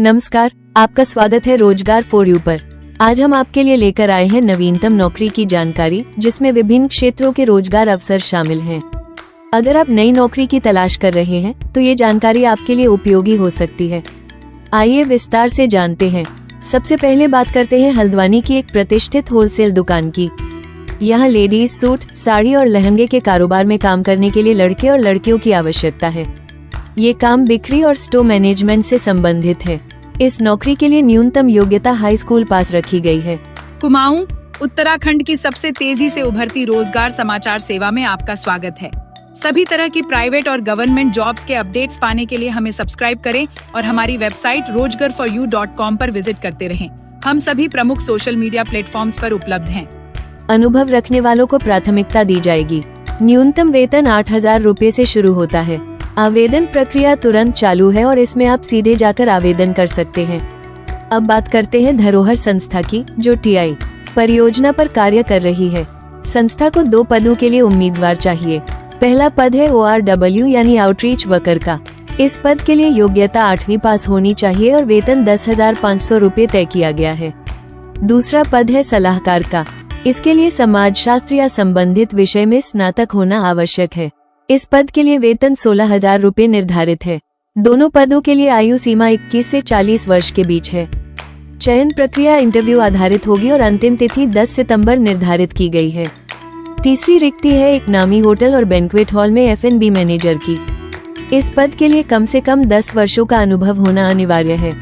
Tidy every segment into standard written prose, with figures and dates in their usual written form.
नमस्कार, आपका स्वागत है रोजगार फॉर यू पर। आज हम आपके लिए लेकर आए हैं नवीनतम नौकरी की जानकारी, जिसमें विभिन्न क्षेत्रों के रोजगार अवसर शामिल हैं। अगर आप नई नौकरी की तलाश कर रहे हैं तो ये जानकारी आपके लिए उपयोगी हो सकती है। आइए विस्तार से जानते हैं। सबसे पहले बात करते हैं हल्द्वानी की एक प्रतिष्ठित होलसेल दुकान की। यहाँ लेडीज सूट, साड़ी और लहंगे के कारोबार में काम करने के लिए लड़के और लड़कियों की आवश्यकता है। ये काम बिक्री और स्टोर मैनेजमेंट से संबंधित है। इस नौकरी के लिए न्यूनतम योग्यता हाई स्कूल पास रखी गई है। कुमाऊं, उत्तराखंड की सबसे तेजी से उभरती रोजगार समाचार सेवा में आपका स्वागत है। सभी तरह की प्राइवेट और गवर्नमेंट जॉब्स के अपडेट्स पाने के लिए हमें सब्सक्राइब करें और हमारी वेबसाइट rozgarforyou.com पर विजिट करते रहें। हम सभी प्रमुख सोशल मीडिया प्लेटफॉर्म्स पर उपलब्ध हैं। अनुभव रखने वालों को प्राथमिकता दी जाएगी। न्यूनतम वेतन 8,000 रुपए से शुरू होता है। आवेदन प्रक्रिया तुरंत चालू है और इसमें आप सीधे जाकर आवेदन कर सकते हैं। अब बात करते हैं धरोहर संस्था की, जो TI परियोजना पर कार्य कर रही है। संस्था को 2 पदों के लिए उम्मीदवार चाहिए। पहला पद है ORW यानी आउटरीच वर्कर का। इस पद के लिए योग्यता 8वीं पास होनी चाहिए और वेतन 10,500 रुपए तय किया गया है। दूसरा पद है सलाहकार का। इसके लिए समाजशास्त्र या संबंधित विषय में स्नातक होना आवश्यक है। इस पद के लिए वेतन 16,000 रुपए निर्धारित है। दोनों पदों के लिए आयु सीमा 21 से 40 वर्ष के बीच है। चयन प्रक्रिया इंटरव्यू आधारित होगी और अंतिम तिथि 10 सितंबर निर्धारित की गई है। तीसरी रिक्ति है एक नामी होटल और बैंक्वेट हॉल में F&B मैनेजर की। इस पद के लिए कम से कम 10 वर्षों का अनुभव होना अनिवार्य है।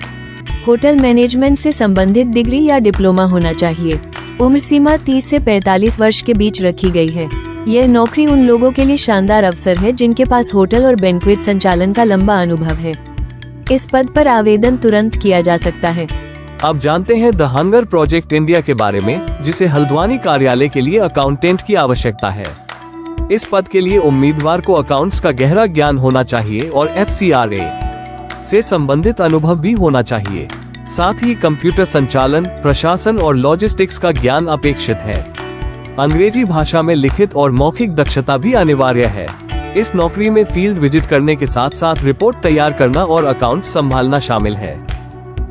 होटल मैनेजमेंट से संबंधित डिग्री या डिप्लोमा होना चाहिए। उम्र सीमा 30 से 45 वर्ष के बीच रखी गई है। यह नौकरी उन लोगों के लिए शानदार अवसर है जिनके पास होटल और बैंक्वेट संचालन का लंबा अनुभव है। इस पद पर आवेदन तुरंत किया जा सकता है। अब जानते हैं द हंगर प्रोजेक्ट इंडिया के बारे में, जिसे हल्द्वानी कार्यालय के लिए अकाउंटेंट की आवश्यकता है। इस पद के लिए उम्मीदवार को अकाउंट्स का गहरा ज्ञान होना चाहिए और FCRA से संबंधित अनुभव भी होना चाहिए। साथ ही कंप्यूटर संचालन, प्रशासन और लॉजिस्टिक्स का ज्ञान अपेक्षित है। अंग्रेजी भाषा में लिखित और मौखिक दक्षता भी अनिवार्य है। इस नौकरी में फील्ड विजिट करने के साथ साथ रिपोर्ट तैयार करना और अकाउंट संभालना शामिल है।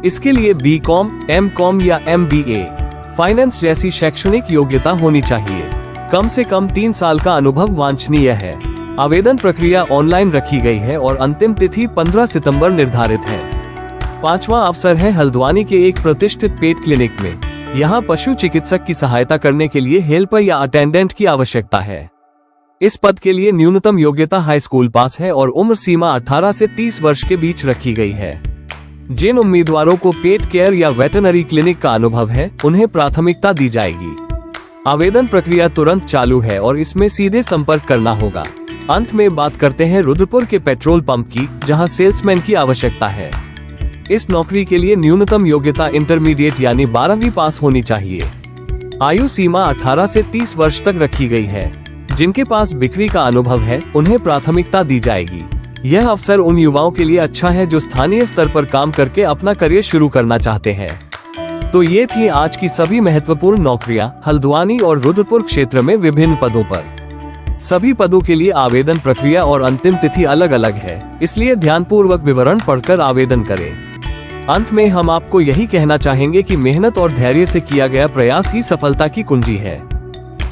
इसके लिए BCom, MCom या MBA, फाइनेंस जैसी शैक्षणिक योग्यता होनी चाहिए। कम से कम 3 साल का अनुभव वांछनीय है। आवेदन प्रक्रिया ऑनलाइन रखी गई है और अंतिम तिथि 15 सितंबर निर्धारित है। 5वां अवसर है हल्द्वानी के एक प्रतिष्ठित पेट क्लिनिक में। यहाँ पशु चिकित्सक की सहायता करने के लिए हेल्पर या अटेंडेंट की आवश्यकता है। इस पद के लिए न्यूनतम योग्यता हाई स्कूल पास है और उम्र सीमा 18 से 30 वर्ष के बीच रखी गई है। जिन उम्मीदवारों को पेट केयर या वेटरनरी क्लिनिक का अनुभव है, उन्हें प्राथमिकता दी जाएगी। आवेदन प्रक्रिया तुरंत चालू है और इसमें सीधे संपर्क करना होगा। अंत में बात करते हैं रुद्रपुर के पेट्रोल पंप की, जहां सेल्समैन की आवश्यकता है। इस नौकरी के लिए न्यूनतम योग्यता इंटरमीडिएट यानी 12वीं पास होनी चाहिए। आयु सीमा 18 से 30 वर्ष तक रखी गई है। जिनके पास बिक्री का अनुभव है, उन्हें प्राथमिकता दी जाएगी। यह अवसर उन युवाओं के लिए अच्छा है जो स्थानीय स्तर पर काम करके अपना करियर शुरू करना चाहते हैं। तो ये थी आज की सभी महत्वपूर्ण नौकरियां हल्द्वानी और रुद्रपुर क्षेत्र में विभिन्न पदों पर। सभी पदों के लिए आवेदन प्रक्रिया और अंतिम तिथि अलग अलग है, इसलिए ध्यानपूर्वक विवरण पढ़कर आवेदन करें। अंत में हम आपको यही कहना चाहेंगे कि मेहनत और धैर्य से किया गया प्रयास ही सफलता की कुंजी है।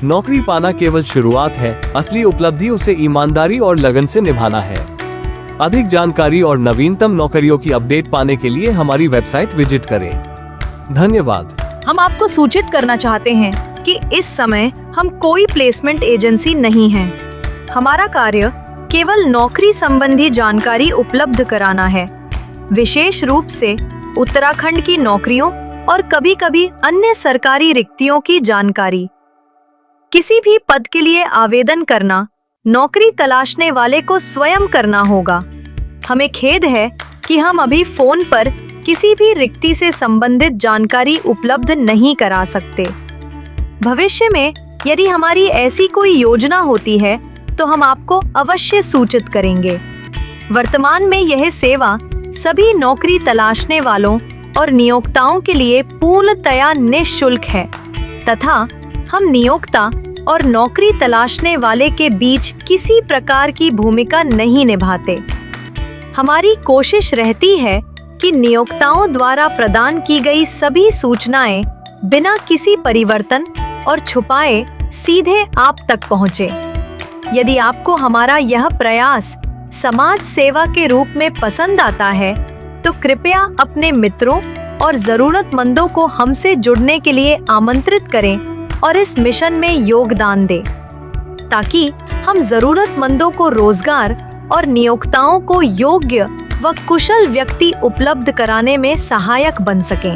नौकरी पाना केवल शुरुआत है, असली उपलब्धि उसे ईमानदारी और लगन से निभाना है। अधिक जानकारी और नवीनतम नौकरियों की अपडेट पाने के लिए हमारी वेबसाइट विजिट करें। धन्यवाद। हम आपको सूचित करना चाहते हैं कि इस समय हम कोई प्लेसमेंट एजेंसी नहीं हैं। हमारा कार्य केवल नौकरी संबंधी जानकारी उपलब्ध कराना है, विशेष रूप से उत्तराखंड की नौकरियों और कभी-कभी अन्य सरकारी रिक्तियों की जानकारी। किसी भी पद के लिए आवेदन करना नौकरी तलाशने वाले को स्वयं करना होगा। हमें खेद है कि हम अभी फोन पर किसी भी रिक्ति से संबंधित जानकारी उपलब्ध नहीं करा सकते। भविष्य में यदि हमारी ऐसी कोई योजना होती है तो हम आपको अवश्य सूचित करेंगे। वर्तमान में यह सेवा सभी नौकरी तलाशने वालों और नियोक्ताओं के लिए पूर्णतया निःशुल्क है तथा हम नियोक्ता और नौकरी तलाशने वाले के बीच किसी प्रकार की भूमिका नहीं निभाते। हमारी कोशिश रहती है कि नियोक्ताओं द्वारा प्रदान की गई सभी सूचनाएं बिना किसी परिवर्तन और छुपाए सीधे आप तक पहुंचे। यदि आपको हमारा यह प्रयास समाज सेवा के रूप में पसंद आता है, तो कृपया अपने मित्रों और जरूरतमंदों को हमसे जुड़ने के लिए आमंत्रित करें और इस मिशन में योगदान दें, ताकि हम जरूरतमंदों को रोजगार और नियोक्ताओं को योग्य व कुशल व्यक्ति उपलब्ध कराने में सहायक बन सकें।